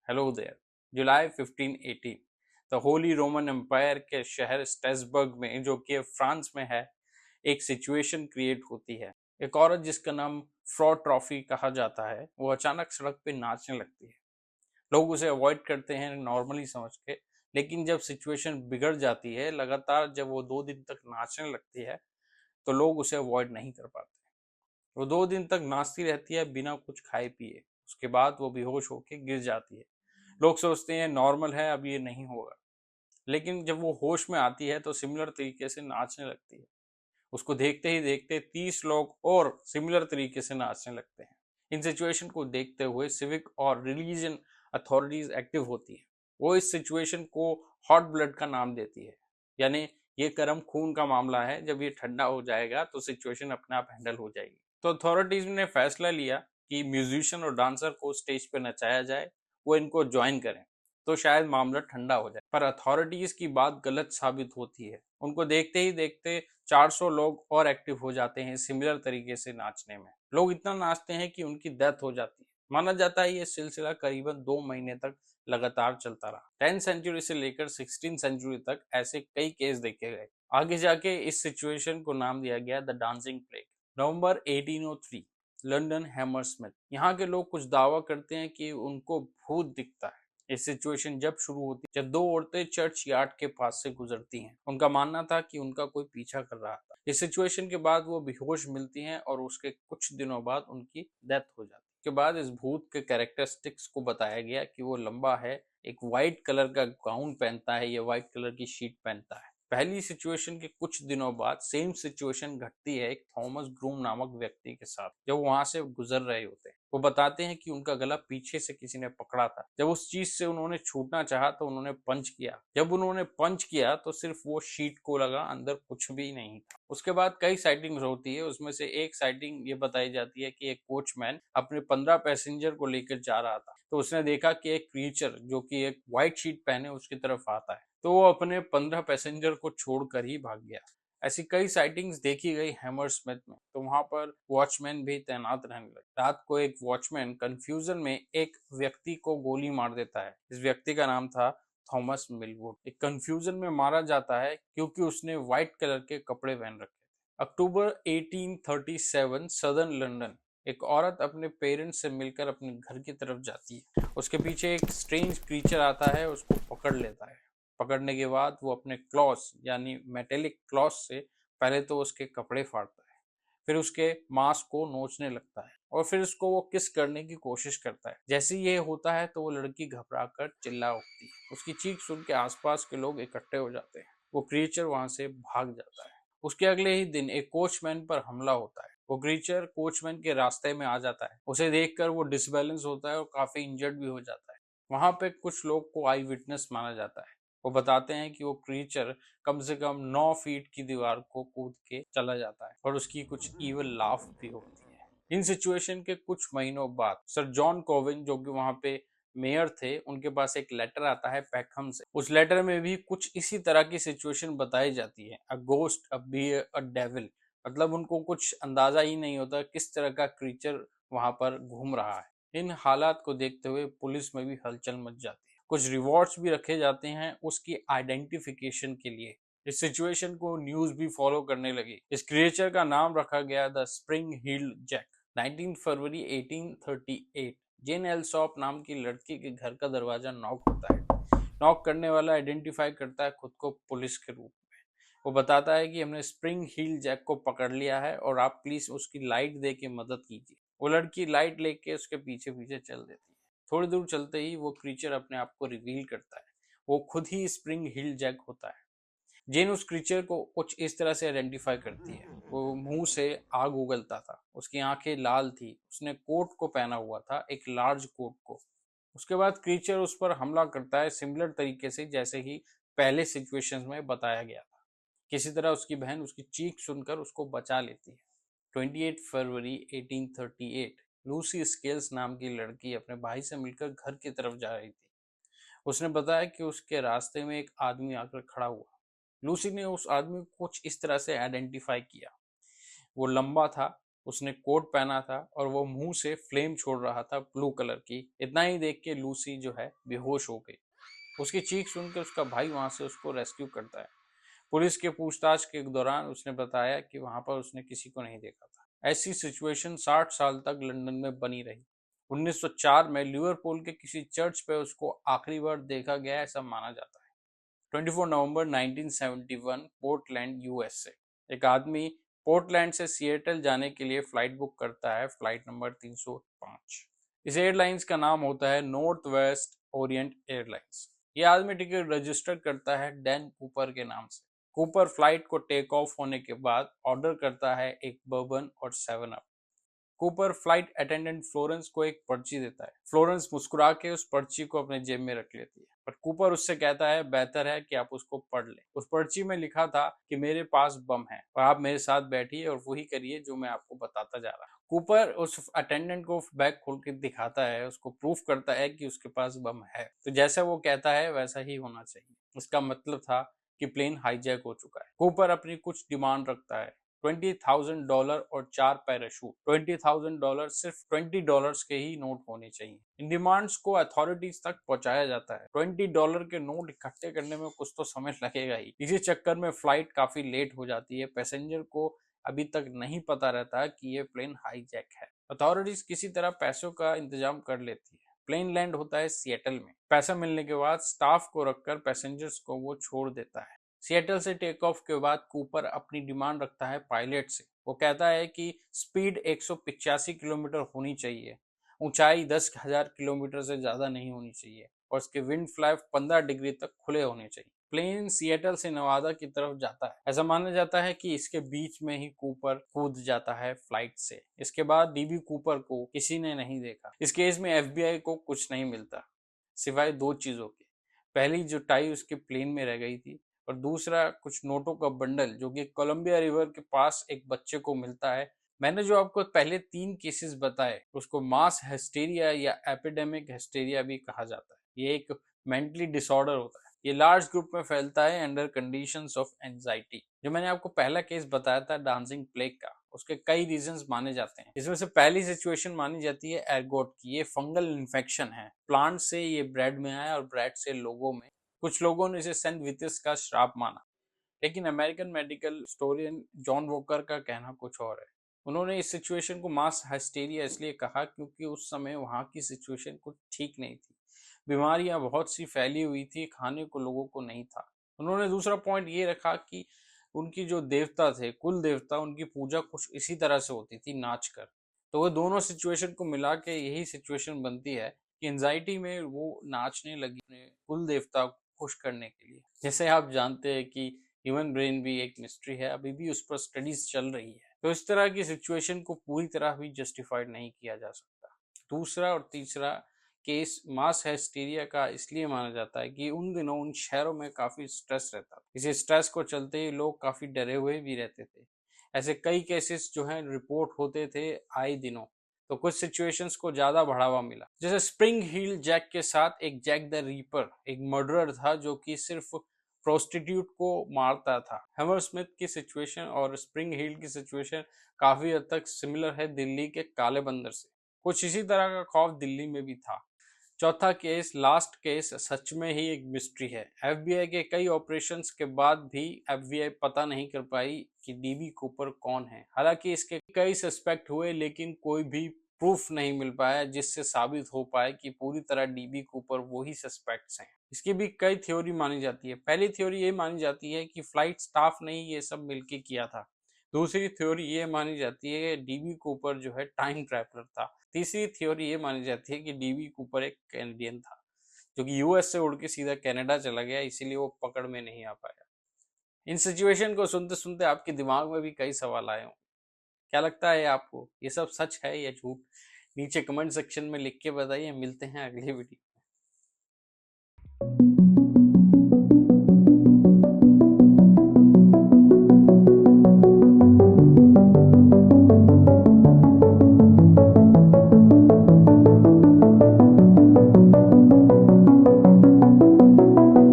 Hello there. जुलाई 1518 the holy roman empire के शहर स्ट्रेसबर्ग में, जो कि फ्रांस में है, एक सिचुएशन क्रिएट होती है। एक औरत जिसका नाम फ्रॉ ट्रॉफी कहा जाता है, वो अचानक सड़क पे नाचने लगती है। लोग उसे अवॉइड करते हैं नॉर्मली समझ के, लेकिन जब सिचुएशन बिगड़ जाती है, लगातार जब वो 2 दिन तक नाचने लगती है, तो लोग उसे अवॉइड नहीं कर पाते। वो 2 दिन तक नाचती रहती है बिना कुछ खाए पिए। उसके बाद वो बेहोश होकर गिर जाती है। लोग सोचते हैं नॉर्मल है, अब ये नहीं होगा। लेकिन जब वो होश में आती है तो सिमिलर तरीके से नाचने लगती है। उसको देखते ही देखते 30 लोग और सिमिलर तरीके से नाचने लगते हैं। इन सिचुएशन को देखते हुए सिविक और रिलीजन अथॉरिटीज एक्टिव होती है। वो इस सिचुएशन को हॉट ब्लड का नाम देती है, यानी ये गर्म खून का मामला है। जब ये ठंडा हो जाएगा तो सिचुएशन अपने आप हैंडल हो जाएगी। तो अथॉरिटीज ने फैसला लिया कि म्यूजिशियन और डांसर को स्टेज पे नचाया जाए, वो इनको ज्वाइन करें, तो शायद मामला ठंडा हो जाए। पर अथॉरिटीज की बात गलत साबित होती है। उनको देखते ही देखते 400 लोग और एक्टिव हो जाते हैं सिमिलर तरीके से नाचने में। लोग इतना नाचते हैं कि उनकी डेथ हो जाती है। माना जाता है ये सिलसिला करीबन 2 महीने तक लगातार चलता रहा। 10th सेंचुरी से लेकर 16th सेंचुरी तक ऐसे कई केस देखे गए। आगे जाके इस सिचुएशन को नाम दिया गया the dancing plague. November 1803 London Hammersmith. यहाँ के लोग कुछ दावा करते हैं कि उनको भूत दिखता है। ये सिचुएशन जब शुरू होती जब 2 औरतें चर्च यार्ड के पास से गुजरती हैं। उनका मानना था कि उनका कोई पीछा कर रहा था। इस सिचुएशन के बाद वो बेहोश मिलती हैं और उसके कुछ दिनों बाद उनकी डेथ हो जाती है। के बाद इस भूत के कैरेक्टरिस्टिक्स को बताया गया कि वो लंबा है, एक व्हाइट कलर का गाउन पहनता है या व्हाइट कलर की शीट पहनता है। पहली सिचुएशन के कुछ दिनों बाद सेम सिचुएशन घटती है एक थॉमस ग्रूम नामक व्यक्ति के साथ, जब वहां से गुजर रहे होते हैं। वो बताते हैं कि उनका गला पीछे से किसी ने पकड़ा था। जब उस चीज से उन्होंने छूटना चाहा तो उन्होंने पंच किया। जब उन्होंने पंच किया तो सिर्फ वो शीट को लगा, अंदर कुछ भी नहीं था। उसके बाद कई साइटिंग्स होती है। उसमें से एक साइटिंग ये बताई जाती है कि एक कोचमैन अपने 15 पैसेंजर को लेकर जा रहा था, तो उसने देखा कि एक क्रीचर जो कि एक व्हाइट शीट पहने उसकी तरफ आता है, तो वो अपने 15 पैसेंजर को छोड़कर ही भाग गया। ऐसी कई साइटिंग्स देखी गई हैमरस्मिथ में, तो वहां पर वॉचमैन भी तैनात रहने लगे। रात को एक वॉचमैन कंफ्यूजन में एक व्यक्ति को गोली मार देता है। इस व्यक्ति का नाम था थॉमस मिलवुड। एक कंफ्यूजन में मारा जाता है क्योंकि उसने व्हाइट कलर के कपड़े पहन रखे थे। अक्टूबर 1837 सदर्न लंदन। एक औरत अपने पेरेंट्स से मिलकर अपने घर की तरफ जाती है। उसके पीछे एक स्ट्रेंज क्रीचर आता है, उसको पकड़ लेता है। पकड़ने के बाद वो अपने क्लॉस यानी मेटेलिक क्लॉस से पहले तो उसके कपड़े फाड़ता है, फिर उसके मांस को नोचने लगता है और फिर उसको वो किस करने की कोशिश करता है। जैसे ये होता है तो वो लड़की घबराकर चिल्ला उठती है। उसकी चीख सुन के आसपास के लोग इकट्ठे हो जाते हैं। वो क्रीचर वहां से भाग जाता है। उसके अगले ही दिन एक कोचमैन पर हमला होता है। वो क्रीचर कोचमैन के रास्ते में आ जाता है। उसे देखकर वो डिसबैलेंस होता है और काफी इंजर्ड भी हो जाता है। वहां पे कुछ लोग को आई विटनेस माना जाता है। वो बताते हैं कि वो क्रीचर कम से कम 9 फीट की दीवार को कूद के चला जाता है और उसकी कुछ इवल लाफ भी होती है। इन सिचुएशन के कुछ महीनों बाद सर जॉन कोविन, जो कि वहां पे मेयर थे, उनके पास एक लेटर आता है पैकहम से। उस लेटर में भी कुछ इसी तरह की सिचुएशन बताई जाती है, a ghost, a bear, a devil. मतलब उनको कुछ अंदाजा ही नहीं होता किस तरह का क्रीचर वहां पर घूम रहा है। इन हालात को देखते हुए पुलिस में भी हलचल मच जाती है। कुछ रिवॉर्ड्स भी रखे जाते हैं उसकी आइडेंटिफिकेशन के लिए। इस सिचुएशन को न्यूज भी फॉलो करने लगी। इस क्रिएचर का नाम रखा गया द स्प्रिंग हील्ड जैक। 19 फरवरी 1838 जेन एल्सॉप नाम की लड़की के घर का दरवाजा नॉक होता है। नॉक करने वाला आइडेंटिफाई करता है खुद को पुलिस के रूप में। वो बताता है कि हमने स्प्रिंग हील जैक को पकड़ लिया है और आप प्लीज उसकी लाइट दे के मदद कीजिए। वो लड़की लाइट लेके उसके पीछे पीछे चल देती है। थोड़ी दूर चलते ही वो क्रीचर अपने आप को रिवील करता है। वो खुद ही स्प्रिंग हील जैक होता है। जेन उस क्रीचर को कुछ इस तरह से आइडेंटिफाई करती है। वो मुंह से आग उगलता था, उसकी आंखें लाल थी, उसने कोट को पहना हुआ था, एक लार्ज कोट को। उसके बाद क्रीचर उस पर हमला करता है सिमिलर तरीके से जैसे ही पहले सिचुएशंस में बताया गया था। किसी तरह उसकी बहन उसकी चीख सुनकर उसको बचा लेती है। 28 फरवरी 1838 लूसी स्केल्स नाम की लड़की अपने भाई से मिलकर घर की तरफ जा रही थी। उसने बताया कि उसके रास्ते में एक आदमी आकर खड़ा हुआ। लूसी ने उस आदमी को कुछ इस तरह से आइडेंटिफाई किया। वो लंबा था, उसने कोट पहना था और वो मुंह से फ्लेम छोड़ रहा था ब्लू कलर की। इतना ही देख के लूसी जो है बेहोश हो गई। उसकी चीख सुनकर उसका भाई वहां से उसको रेस्क्यू करता है। पुलिस के पूछताछ के दौरान उसने बताया कि वहां पर उसने किसी को नहीं देखा था। ऐसी सिचुएशन 60 साल तक लंदन में बनी रही। 1904 में लिवरपूल के किसी चर्च पे उसको आखिरी बार देखा गया ऐसा माना जाता है। 24 नवंबर 1971 पोर्टलैंड यूएसए। एक आदमी पोर्टलैंड से सिएटल जाने के लिए फ्लाइट बुक करता है, फ्लाइट नंबर 305। इस एयरलाइंस का नाम होता है नॉर्थ वेस्ट ओरिएंट एयरलाइंस। ये आदमी टिकट रजिस्टर करता है डैन कूपर के नाम से। कूपर फ्लाइट को टेक ऑफ होने के बाद ऑर्डर करता है एक बर्बन और 7 up. Cooper flight attendant Florence को एक पर्ची देता है। फ्लोरेंस मुस्कुरा के उस पर्ची को अपने जेब में रख लेती है, पर कूपर उससे कहता है बेहतर है कि आप उसको पढ़ लें। उस पर्ची में लिखा था कि मेरे पास बम है और आप मेरे साथ बैठिए और वही करिए जो मैं आपको बताता जा रहा हूँ। कूपर उस अटेंडेंट को बैग खोल के दिखाता है, उसको प्रूफ करता है कि उसके पास बम है। तो जैसा वो कहता है वैसा ही होना चाहिए। इसका मतलब था कि प्लेन हाईजैक हो चुका है। कूपर अपनी कुछ डिमांड रखता है, $20,000 और 4 पैराशूट। $20,000 सिर्फ $20 के ही नोट होने चाहिए। इन डिमांड्स को अथॉरिटीज तक पहुंचाया जाता है। $20 के नोट इकट्ठे करने में कुछ तो समय लगेगा ही। इसी चक्कर में फ्लाइट काफी लेट हो जाती है। पैसेंजर को अभी तक नहीं पता रहता कि ये प्लेन हाईजैक है। अथॉरिटीज किसी तरह पैसों का इंतजाम कर लेती है। प्लेन लैंड होता है सिएटल में। पैसा मिलने के बाद स्टाफ को रखकर पैसेंजर्स को वो छोड़ देता है। सिएटल से टेक ऑफ के बाद कूपर अपनी डिमांड रखता है पायलट से। वो कहता है कि स्पीड 185 किलोमीटर होनी चाहिए, ऊंचाई 10,000 किलोमीटर से ज्यादा नहीं होनी चाहिए और उसके विंड फ्लैप 15 डिग्री तक खुले होने चाहिए। प्लेन सिएटल से नवादा की तरफ जाता है। ऐसा माना जाता है कि इसके बीच में ही कूपर कूद जाता है फ्लाइट से। इसके बाद डीबी कूपर को किसी ने नहीं देखा। इस केस में एफबीआई को कुछ नहीं मिलता सिवाय 2 चीजों के। पहली जो टाई उसके प्लेन में रह गई थी और दूसरा कुछ नोटों का बंडल जो कि कोलंबिया रिवर के पास एक बच्चे को मिलता है। मैंने जो आपको पहले 3 केसेस बताए उसको मास हिस्टीरिया या एपिडेमिक हिस्टीरिया भी कहा जाता है। ये एक मेंटली डिसऑर्डर होता है। ये लार्ज ग्रुप में फैलता है अंडर कंडीशंस ऑफ एंजाइटी। जो मैंने आपको पहला केस बताया था डांसिंग प्लेग का, उसके कई रीजंस माने जाते हैं। इसमें से पहली सिचुएशन मानी जाती है एर्गोट की। ये फंगल इन्फेक्शन है। प्लांट से ये ब्रेड में आया और ब्रेड से लोगों में। कुछ लोगों ने इसे सेंट वितिस का श्राप माना, लेकिन American medical historian John walker का कहना कुछ और है। उन्होंने इस सिचुएशन को मास हाइस्टीरिया इसलिए कहा क्योंकि उस समय वहां की सिचुएशन कुछ ठीक नहीं थी। बीमारियां बहुत सी फैली हुई थी, खाने को लोगों को नहीं था। उन्होंने दूसरा पॉइंट ये रखा कि उनकी जो देवता थे, कुल देवता, उनकी पूजा कुछ इसी तरह से होती थी, नाच कर। तो वो दोनों सिचुएशन को मिला के यही सिचुएशन बनती है कि एंजाइटी में वो नाचने लगी अपने कुल देवता को खुश करने के लिए। जैसे आप जानते हैं कि ह्यूमन ब्रेन भी एक मिस्ट्री है, अभी भी उस पर स्टडीज चल रही है। तो इस तरह की सिचुएशन को पूरी तरह भी जस्टिफाइड नहीं किया जा सकता। दूसरा और तीसरा केस मास हिस्टीरिया का इसलिए माना जाता है कि उन दिनों उन शहरों में काफी स्ट्रेस रहता था। इसी स्ट्रेस को चलते ही लोग काफी डरे हुए भी रहते थे। ऐसे कई केसेस जो हैं रिपोर्ट होते थे आए दिनों। तो कुछ सिचुएशंस को ज्यादा बढ़ावा मिला। जैसे स्प्रिंग हील जैक के साथ एक जैक द रीपर, एक मर्डरर था जो कि सिर्फ प्रोस्टिट्यूट को मारता था। हैमर स्मिथ की सिचुएशन और स्प्रिंग हील की सिचुएशन काफी हद तक सिमिलर है दिल्ली के काले बंदर से। कुछ इसी तरह का खौफ दिल्ली में भी था। चौथा केस, लास्ट केस, सच में ही एक मिस्ट्री है। एफबीआई के कई ऑपरेशंस के बाद भी एफबीआई पता नहीं कर पाई कि डीबी कूपर कौन है। हालांकि इसके कई सस्पेक्ट हुए लेकिन कोई भी प्रूफ नहीं मिल पाया जिससे साबित हो पाए कि पूरी तरह डीबी कूपर वो ही सस्पेक्ट्स हैं। इसकी भी कई थ्योरी मानी जाती है। पहली थ्योरी ये मानी जाती है कि फ्लाइट स्टाफ ने ही ये सब मिलके किया था। दूसरी थ्योरी ये मानी जाती है कि डीबी कूपर जो है टाइम ट्रैवलर था। तीसरी थ्योरी ये मानी जाती है कि डीबी कूपर एक कैनेडियन था जो कि यूएस से उड़ के सीधा कनाडा चला गया, इसीलिए वो पकड़ में नहीं आ पाया। इन सिचुएशन को सुनते सुनते आपके दिमाग में भी कई सवाल आए होंगे। क्या लगता है आपको, ये सब सच है या झूठ? नीचे कमेंट सेक्शन में लिख के बताइए। मिलते हैं अगली वीडियो।